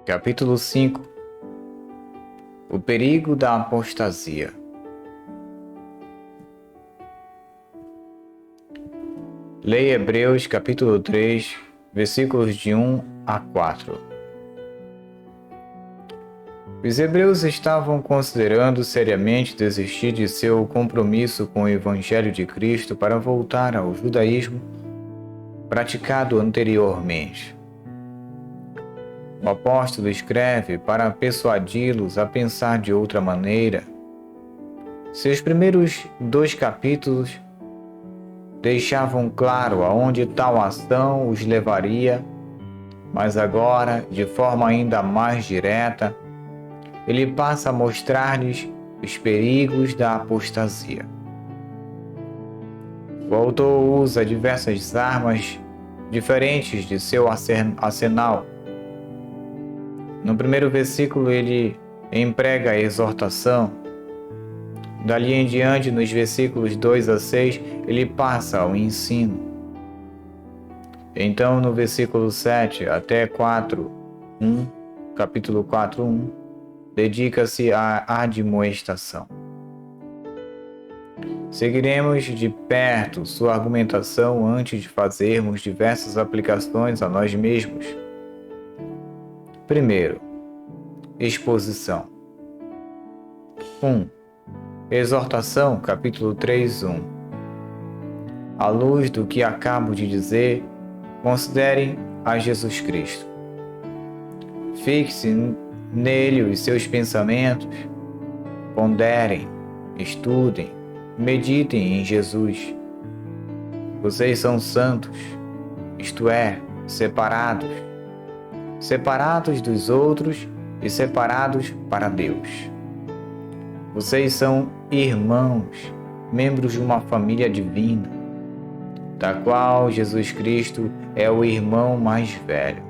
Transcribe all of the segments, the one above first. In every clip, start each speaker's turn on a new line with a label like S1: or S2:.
S1: Capítulo 5. O perigo da apostasia. Leia Hebreus capítulo 3, versículos de 1 a 4. Os hebreus estavam considerando seriamente desistir de seu compromisso com o Evangelho de Cristo para voltar ao judaísmo praticado anteriormente. O apóstolo escreve para persuadi-los a pensar de outra maneira. Seus primeiros 2 capítulos deixavam claro aonde tal ação os levaria, mas agora, de forma ainda mais direta, ele passa a mostrar-lhes os perigos da apostasia. O autor usa diversas armas diferentes de seu arsenal. No primeiro versículo, ele emprega a exortação. Dali em diante, nos versículos 2 a 6, ele passa ao ensino. Então, no versículo 7 até 4:1, capítulo 4:1, dedica-se à admoestação. Seguiremos de perto sua argumentação antes de fazermos diversas aplicações a nós mesmos. Primeiro, exposição. 1. Exortação, capítulo 3:1. À luz do que acabo de dizer, considerem a Jesus Cristo. Fixe nele os seus pensamentos, ponderem, estudem, meditem em Jesus. Vocês são santos, isto é, separados dos outros e separados para Deus. Vocês são irmãos, membros de uma família divina, da qual Jesus Cristo é o irmão mais velho.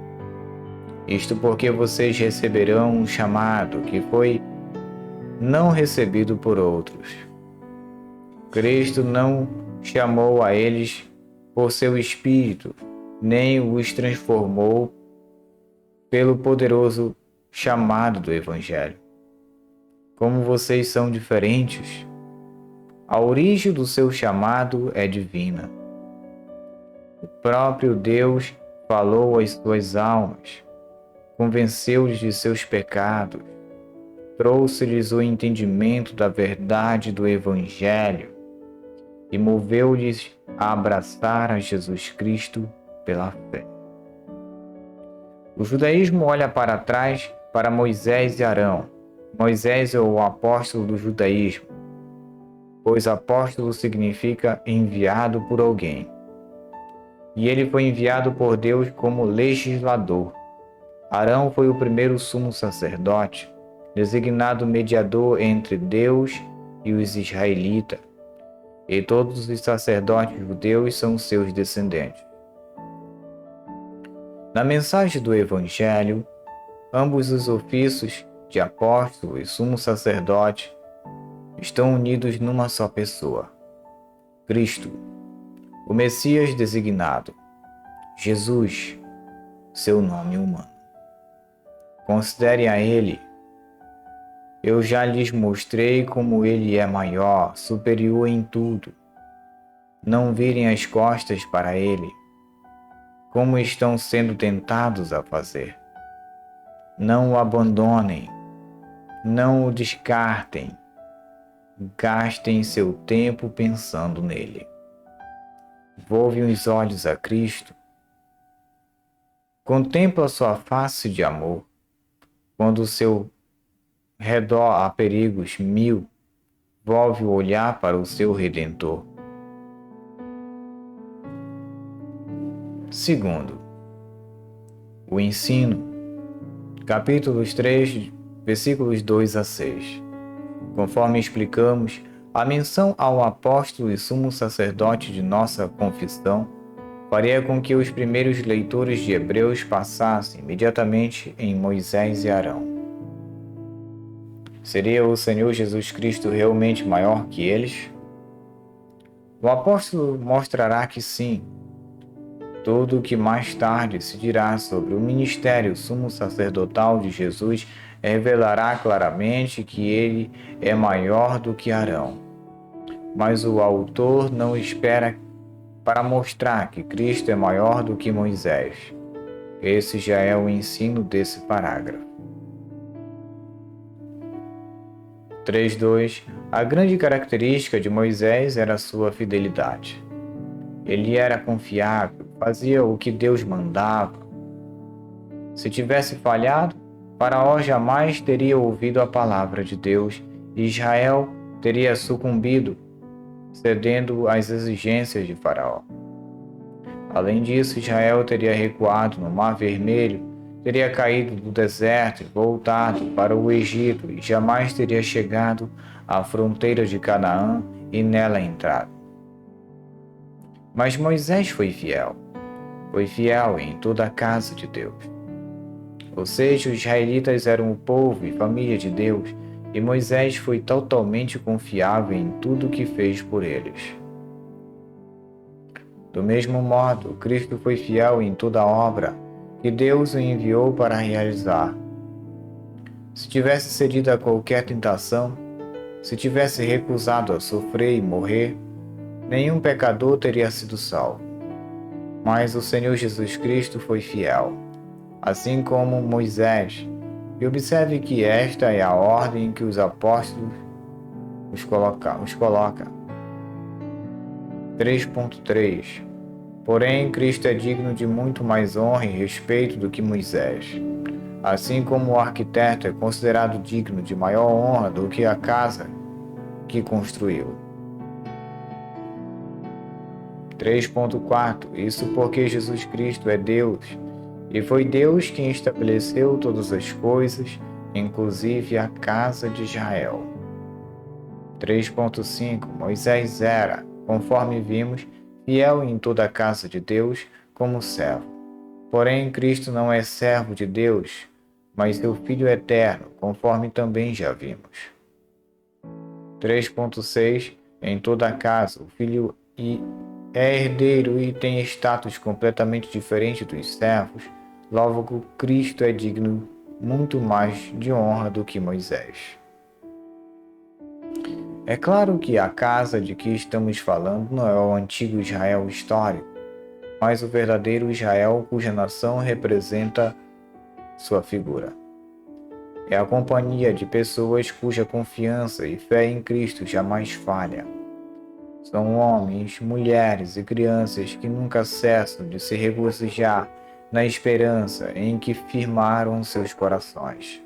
S1: Isto porque vocês receberão um chamado que foi não recebido por outros. Cristo não chamou a eles por seu Espírito, nem os transformou pelo poderoso chamado do Evangelho. Como vocês são diferentes, a origem do seu chamado é divina. O próprio Deus falou às suas almas, convenceu-lhes de seus pecados, trouxe-lhes o entendimento da verdade do Evangelho e moveu-lhes a abraçar a Jesus Cristo pela fé. O judaísmo olha para trás para Moisés e Arão. Moisés é o apóstolo do judaísmo, pois apóstolo significa enviado por alguém. E ele foi enviado por Deus como legislador. Arão foi o primeiro sumo sacerdote, designado mediador entre Deus e os israelitas, e todos os sacerdotes judeus são seus descendentes. Na mensagem do Evangelho, ambos os ofícios de apóstolo e sumo sacerdote estão unidos numa só pessoa, Cristo, o Messias designado, Jesus, seu nome humano. Considerem a Ele. Eu já lhes mostrei como Ele é maior, superior em tudo. Não virem as costas para Ele, como estão sendo tentados a fazer. Não o abandonem, não o descartem. Gastem seu tempo pensando nele. Volvem os olhos a Cristo. Contempla sua face de amor. Quando ao seu redor há perigos 1000, volve o olhar para o seu Redentor. Segundo, o ensino. Capítulos 3, versículos 2 a 6. Conforme explicamos, a menção ao apóstolo e sumo sacerdote de nossa confissão faria com que os primeiros leitores de Hebreus passassem imediatamente em Moisés e Arão. Seria o Senhor Jesus Cristo realmente maior que eles? O apóstolo mostrará que sim. Tudo o que mais tarde se dirá sobre o ministério sumo sacerdotal de Jesus revelará claramente que ele é maior do que Arão. Mas o autor não espera para mostrar que Cristo é maior do que Moisés. Esse já é o ensino desse parágrafo. 3.2. A grande característica de Moisés era sua fidelidade. Ele era confiável, fazia o que Deus mandava. Se tivesse falhado, Faraó jamais teria ouvido a palavra de Deus e Israel teria sucumbido, cedendo às exigências de Faraó. Além disso, Israel teria recuado no Mar Vermelho, teria caído do deserto e voltado para o Egito e jamais teria chegado à fronteira de Canaã e nela entrado. Mas Moisés foi fiel em toda a casa de Deus. Ou seja, os israelitas eram o povo e família de Deus, e Moisés foi totalmente confiável em tudo o que fez por eles. Do mesmo modo, Cristo foi fiel em toda a obra que Deus o enviou para realizar. Se tivesse cedido a qualquer tentação, se tivesse recusado a sofrer e morrer, nenhum pecador teria sido salvo. Mas o Senhor Jesus Cristo foi fiel, assim como Moisés. E observe que esta é a ordem que os apóstolos os coloca. 3.3. Porém, Cristo é digno de muito mais honra e respeito do que Moisés. Assim como o arquiteto é considerado digno de maior honra do que a casa que construiu. 3.4. Isso porque Jesus Cristo é Deus, e foi Deus quem estabeleceu todas as coisas, inclusive a casa de Israel. 3.5. Moisés era, conforme vimos, fiel em toda a casa de Deus como servo. Porém, Cristo não é servo de Deus, mas seu Filho eterno, conforme também já vimos. 3.6. Em toda a casa, o Filho é herdeiro e tem status completamente diferente dos servos, logo Cristo é digno muito mais de honra do que Moisés. É claro que a casa de que estamos falando não é o antigo Israel histórico, mas o verdadeiro Israel cuja nação representa sua figura. É a companhia de pessoas cuja confiança e fé em Cristo jamais falha. São homens, mulheres e crianças que nunca cessam de se regozijar na esperança em que firmaram seus corações.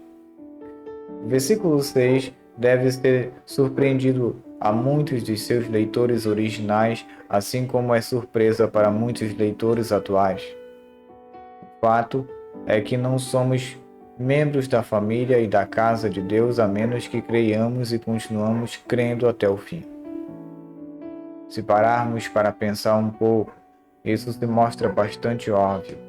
S1: O versículo 6 deve ter surpreendido a muitos dos seus leitores originais, assim como é surpresa para muitos leitores atuais. O fato é que não somos membros da família e da casa de Deus a menos que creiamos e continuamos crendo até o fim. Se pararmos para pensar um pouco, isso se mostra bastante óbvio.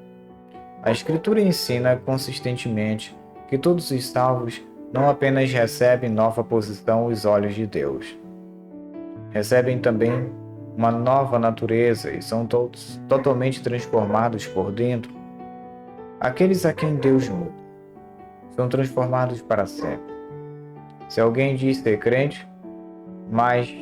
S1: A Escritura ensina consistentemente que todos os salvos não apenas recebem nova posição aos olhos de Deus, recebem também uma nova natureza e são todos totalmente transformados por dentro. Aqueles a quem Deus muda são transformados para sempre. Se alguém diz ser crente, mas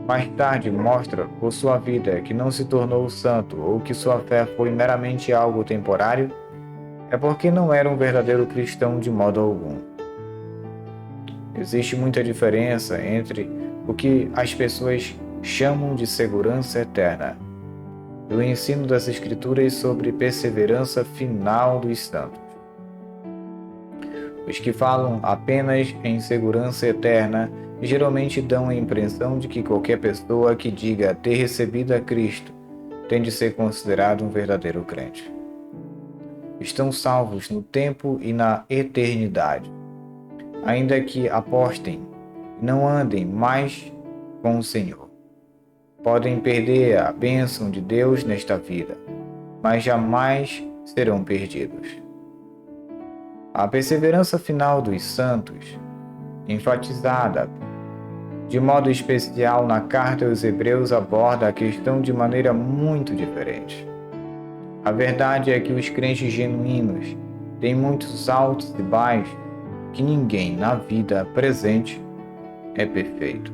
S1: mais tarde mostra por sua vida que não se tornou santo ou que sua fé foi meramente algo temporário, é porque não era um verdadeiro cristão de modo algum. Existe muita diferença entre o que as pessoas chamam de segurança eterna e o ensino das Escrituras sobre perseverança final dos santos. Os que falam apenas em segurança eterna geralmente dão a impressão de que qualquer pessoa que diga ter recebido a Cristo tem de ser considerado um verdadeiro crente. Estão salvos no tempo e na eternidade, ainda que apostem e não andem mais com o Senhor. Podem perder a bênção de Deus nesta vida, mas jamais serão perdidos. A perseverança final dos santos, enfatizada de modo especial na carta aos Hebreus, aborda a questão de maneira muito diferente. A verdade é que os crentes genuínos têm muitos altos e baixos, que ninguém na vida presente é perfeito.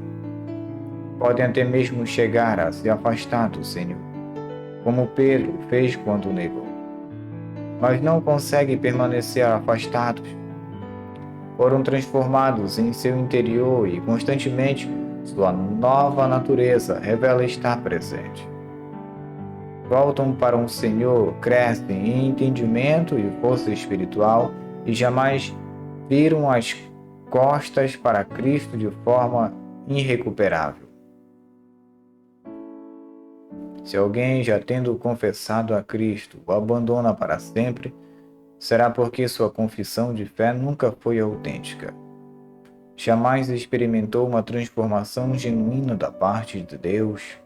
S1: Podem até mesmo chegar a se afastar do Senhor, como Pedro fez quando o negou. Mas não conseguem permanecer afastados. Foram transformados em seu interior e constantemente sua nova natureza revela estar presente. Voltam para um Senhor, crescem em entendimento e força espiritual e jamais viram as costas para Cristo de forma irrecuperável. Se alguém, já tendo confessado a Cristo, o abandona para sempre, será porque sua confissão de fé nunca foi autêntica. Jamais experimentou uma transformação genuína da parte de Deus.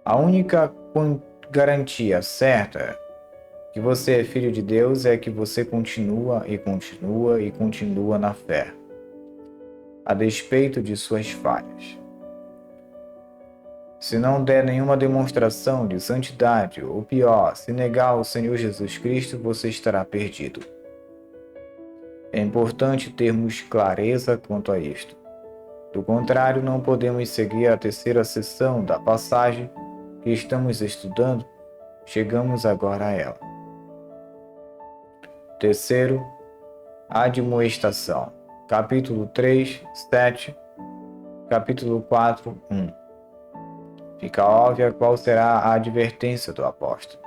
S1: A única garantia certa que você é filho de Deus é que você continua e continua e continua na fé, a despeito de suas falhas. Se não der nenhuma demonstração de santidade, ou pior, se negar ao Senhor Jesus Cristo, você estará perdido. É importante termos clareza quanto a isto. Do contrário, não podemos seguir a terceira seção da passagem que estamos estudando. Chegamos agora a ela. Terceiro, admoestação. Capítulo 3, 7, capítulo 4, 1. Fica óbvia qual será a advertência do apóstolo.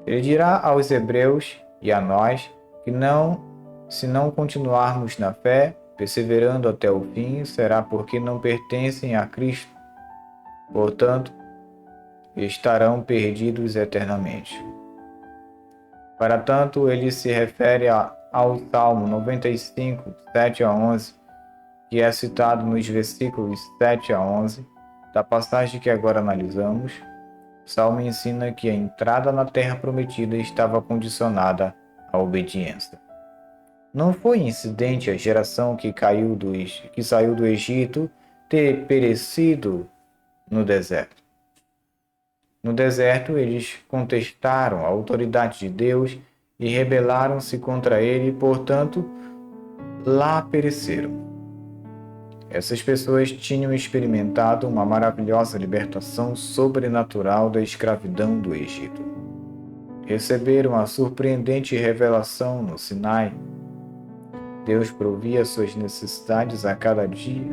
S1: Ele dirá aos hebreus e a nós que se não continuarmos na fé, perseverando até o fim, será porque não pertencem a Cristo. Portanto, estarão perdidos eternamente. Para tanto, ele se refere ao Salmo 95, 7 a 11, que é citado nos versículos 7 a 11, da passagem que agora analisamos. O Salmo ensina que a entrada na terra prometida estava condicionada à obediência. Não foi incidente a geração que saiu do Egito ter perecido no deserto. No deserto, eles contestaram a autoridade de Deus e rebelaram-se contra ele, e, portanto, lá pereceram. Essas pessoas tinham experimentado uma maravilhosa libertação sobrenatural da escravidão do Egito. Receberam a surpreendente revelação no Sinai. Deus provia suas necessidades a cada dia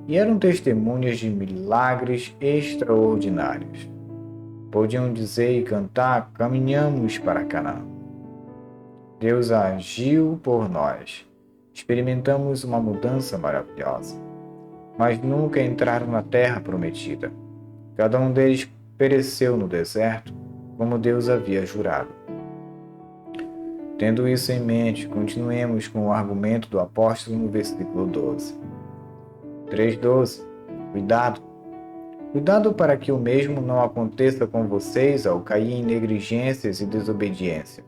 S1: e eram testemunhas de milagres extraordinários. Podiam dizer e cantar: caminhamos para Canaã. Deus agiu por nós. Experimentamos uma mudança maravilhosa. Mas nunca entraram na terra prometida. Cada um deles pereceu no deserto, como Deus havia jurado. Tendo isso em mente, continuemos com o argumento do apóstolo no versículo 12. 3:12. Cuidado! Cuidado para que o mesmo não aconteça com vocês ao cair em negligências e desobediência.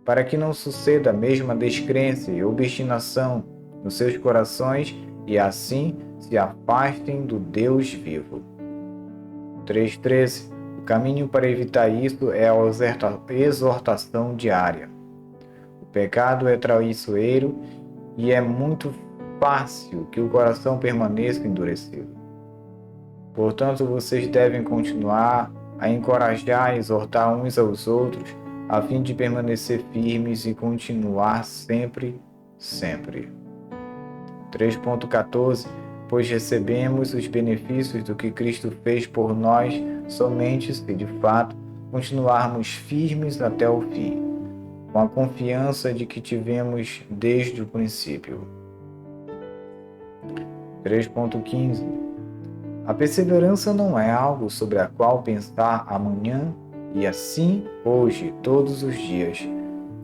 S1: Para que não suceda a mesma descrença e obstinação nos seus corações e assim se afastem do Deus vivo. 3:13. O caminho para evitar isso é a exortação diária. O pecado é traiçoeiro e é muito fácil que o coração permaneça endurecido. Portanto, vocês devem continuar a encorajar e exortar uns aos outros, a fim de permanecer firmes e continuar sempre. 3.14. Pois recebemos os benefícios do que Cristo fez por nós somente se, de fato, continuarmos firmes até o fim, com a confiança de que tivemos desde o princípio. 3.15. A perseverança não é algo sobre a qual pensar amanhã e assim hoje, todos os dias,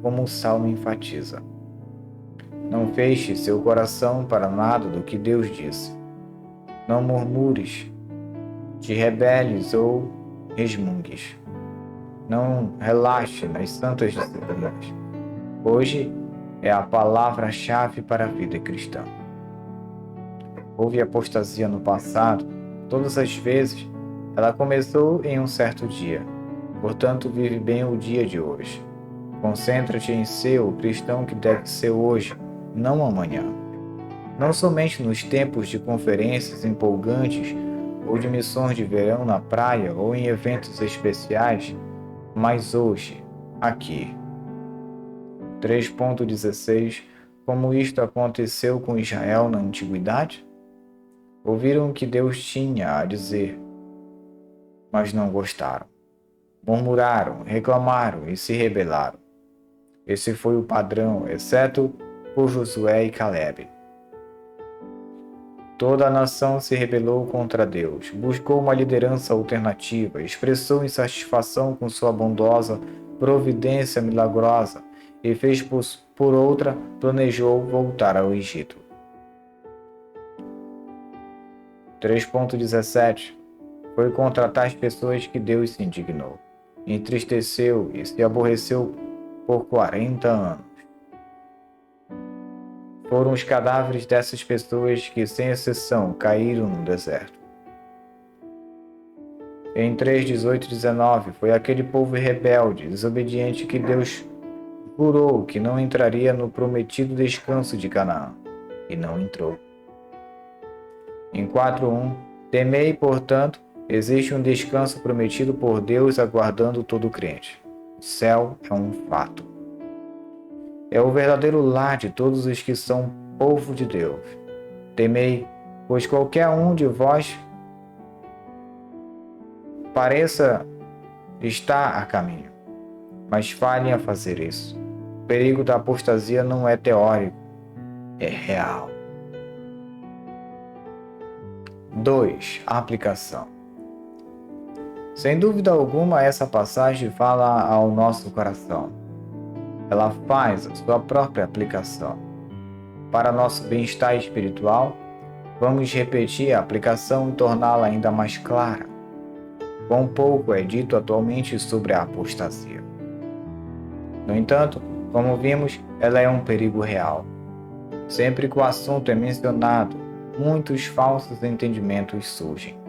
S1: como o Salmo enfatiza. Não feche seu coração para nada do que Deus disse. Não murmures, te rebeles ou resmungues. Não relaxe nas santas disciplinas. Hoje é a palavra-chave para a vida cristã. Houve apostasia no passado. Todas as vezes, ela começou em um certo dia, Portanto, vive bem o dia de hoje. Concentra-te em ser o cristão que deve ser hoje, não amanhã. Não somente nos tempos de conferências empolgantes ou de missões de verão na praia ou em eventos especiais, mas hoje, aqui. 3.16 Como isto aconteceu com Israel na antiguidade? Ouviram o que Deus tinha a dizer, mas não gostaram. Murmuraram, reclamaram e se rebelaram. Esse foi o padrão, exceto por Josué e Calebe. Toda a nação se rebelou contra Deus, buscou uma liderança alternativa, expressou insatisfação com sua bondosa providência milagrosa e fez por outra, planejou voltar ao Egito. 3.17 Foi contra tais pessoas que Deus se indignou, entristeceu e se aborreceu por 40 anos. Foram os cadáveres dessas pessoas que, sem exceção, caíram no deserto. Em 3:18-19 foi aquele povo rebelde, desobediente que Deus jurou que não entraria no prometido descanso de Canaã, e não entrou. Em 4:1 Temei, portanto, existe um descanso prometido por Deus aguardando todo crente. O céu é um fato. É o verdadeiro lar de todos os que são povo de Deus. Temei, pois qualquer um de vós pareça estar a caminho, mas falhem a fazer isso. O perigo da apostasia não é teórico, é real. 2. Aplicação. Sem dúvida alguma, essa passagem fala ao nosso coração. Ela faz a sua própria aplicação. Para nosso bem-estar espiritual, vamos repetir a aplicação e torná-la ainda mais clara. Quão pouco é dito atualmente sobre a apostasia. No entanto, como vimos, ela é um perigo real. Sempre que o assunto é mencionado, muitos falsos entendimentos surgem.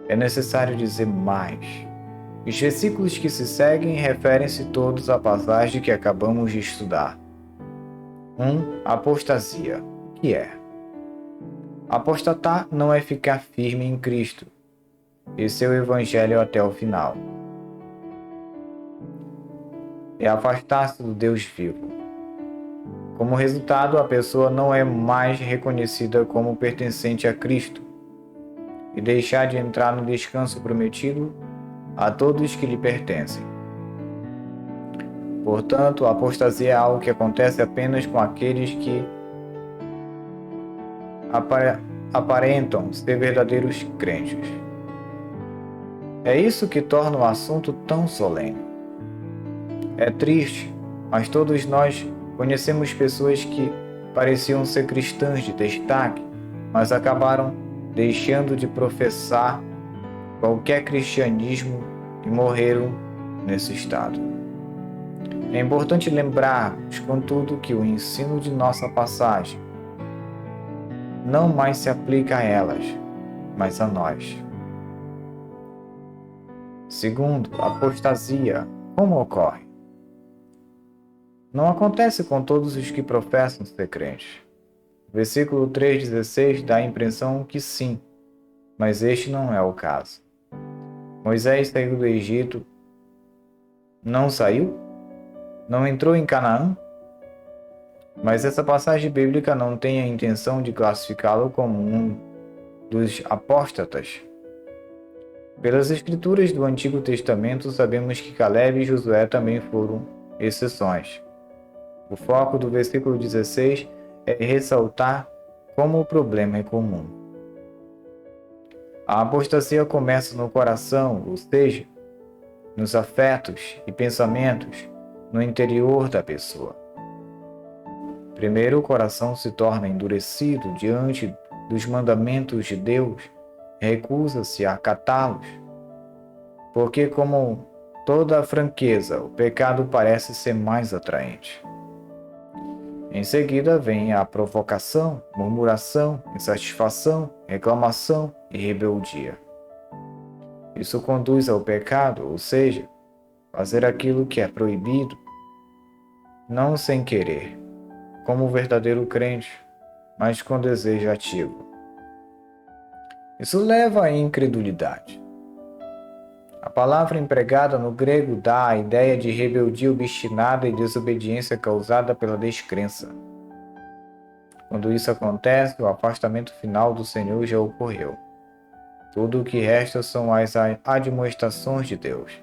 S1: É necessário dizer mais. Os versículos que se seguem referem-se todos à passagem que acabamos de estudar. 1. Apostasia. O que é? Apostatar não é ficar firme em Cristo e seu Evangelho até o final. É afastar-se do Deus vivo. Como resultado, a pessoa não é mais reconhecida como pertencente a Cristo e deixar de entrar no descanso prometido a todos que lhe pertencem. Portanto, a apostasia é algo que acontece apenas com aqueles que aparentam ser verdadeiros crentes. É isso que torna o assunto tão solene. É triste, mas todos nós conhecemos pessoas que pareciam ser cristãs de destaque, mas acabaram deixando de professar qualquer cristianismo e morreram nesse estado. É importante lembrarmos, contudo, que o ensino de nossa passagem não mais se aplica a elas, mas a nós. Segundo, apostasia. Como ocorre? Não acontece com todos os que professam ser crentes. O versículo 3,16 dá a impressão que sim, mas este não é o caso. Moisés saiu do Egito. Não saiu? Não entrou em Canaã? Mas essa passagem bíblica não tem a intenção de classificá-lo como um dos apóstatas. Pelas escrituras do Antigo Testamento, sabemos que Calebe e Josué também foram exceções. O foco do versículo 16 é ressaltar como o problema é comum. A apostasia começa no coração, ou seja, nos afetos e pensamentos, no interior da pessoa. Primeiro, o coração se torna endurecido diante dos mandamentos de Deus, recusa-se a acatá-los, porque, como toda a franqueza, o pecado parece ser mais atraente. Em seguida vem a provocação, murmuração, insatisfação, reclamação e rebeldia. Isso conduz ao pecado, ou seja, fazer aquilo que é proibido, não sem querer, como o verdadeiro crente, mas com desejo ativo. Isso leva à incredulidade. A palavra empregada no grego dá a ideia de rebeldia obstinada e desobediência causada pela descrença. Quando isso acontece, o afastamento final do Senhor já ocorreu. Tudo o que resta são as admoestações de Deus,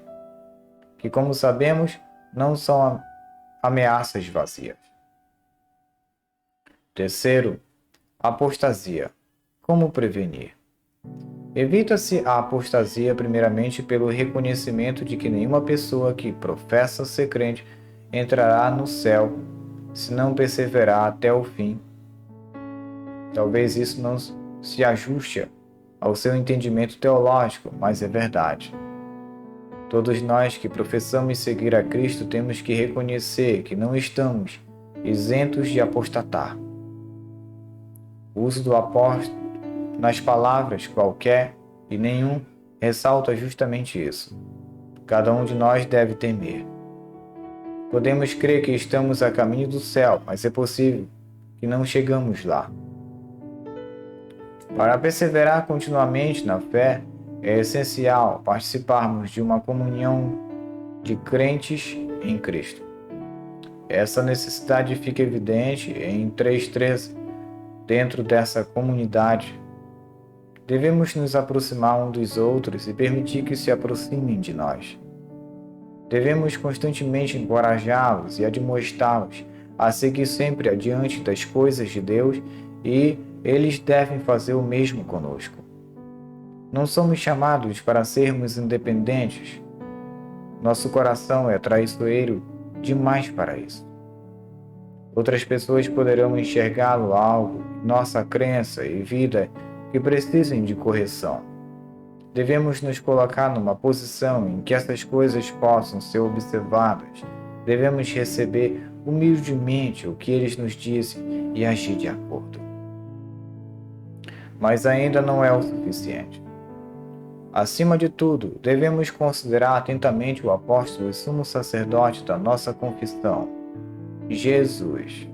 S1: que, como sabemos, não são ameaças vazias. Terceiro, apostasia. Como prevenir? Evita-se a apostasia primeiramente pelo reconhecimento de que nenhuma pessoa que professa ser crente entrará no céu se não perseverar até o fim. Talvez isso não se ajuste ao seu entendimento teológico, mas é verdade. Todos nós que professamos seguir a Cristo temos que reconhecer que não estamos isentos de apostatar. O uso do apóstolo nas palavras qualquer e nenhum ressalta justamente isso. Cada um de nós deve temer. Podemos crer que estamos a caminho do céu, mas é possível que não chegamos lá. Para perseverar continuamente na fé, é essencial participarmos de uma comunhão de crentes em Cristo. Essa necessidade fica evidente em 3:13. Dentro dessa comunidade, devemos nos aproximar um dos outros e permitir que se aproximem de nós. Devemos constantemente encorajá-los e admoestá-los a seguir sempre adiante das coisas de Deus e eles devem fazer o mesmo conosco. Não somos chamados para sermos independentes. Nosso coração é traiçoeiro demais para isso. Outras pessoas poderão enxergá-lo algo, nossa crença e vida que precisem de correção. Devemos nos colocar numa posição em que essas coisas possam ser observadas. Devemos receber humildemente o que eles nos dizem e agir de acordo. Mas ainda não é o suficiente. Acima de tudo, devemos considerar atentamente o apóstolo e sumo sacerdote da nossa confissão, Jesus.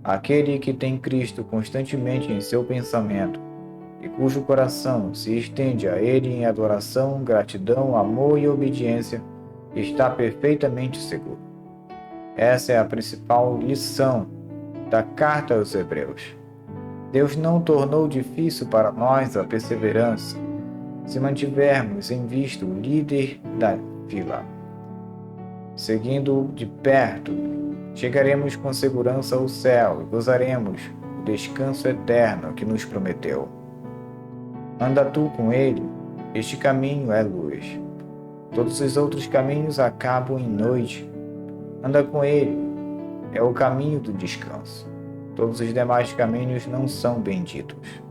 S1: Aquele que tem Cristo constantemente em seu pensamento e cujo coração se estende a Ele em adoração, gratidão, amor e obediência, está perfeitamente seguro. Essa é a principal lição da carta aos Hebreus. Deus não tornou difícil para nós a perseverança, se mantivermos em vista o líder da fila. Seguindo de perto, chegaremos com segurança ao céu e gozaremos do descanso eterno que nos prometeu. Anda tu com ele, este caminho é luz. Todos os outros caminhos acabam em noite. Anda com ele, é o caminho do descanso. Todos os demais caminhos não são benditos.